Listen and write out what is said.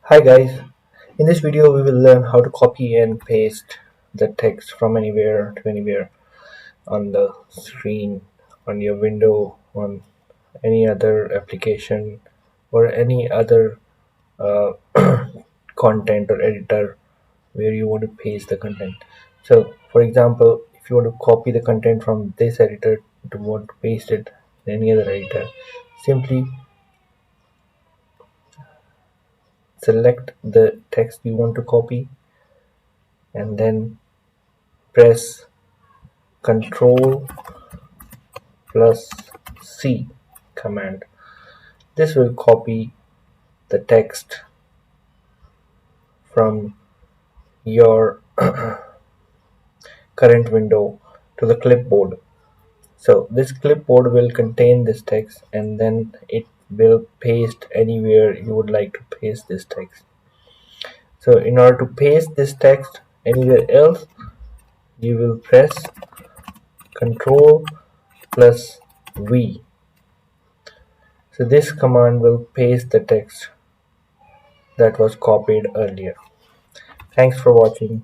Hi guys, in this video we will learn how to copy and paste the text from anywhere to anywhere on the screen, on your window, on any other application or any other uh, content or editor where you want to paste the content. So for example, if you want to copy the content from this editor to want to paste it in any other editor, simply select the text you want to copy and then press Control plus C command. This will copy the text from your current window to the clipboard. So this clipboard will contain this text and then it will paste anywhere you would like to paste this text. So in order to paste this text anywhere else, you will press Control plus V. So this command will paste the text that was copied earlier. Thanks for watching.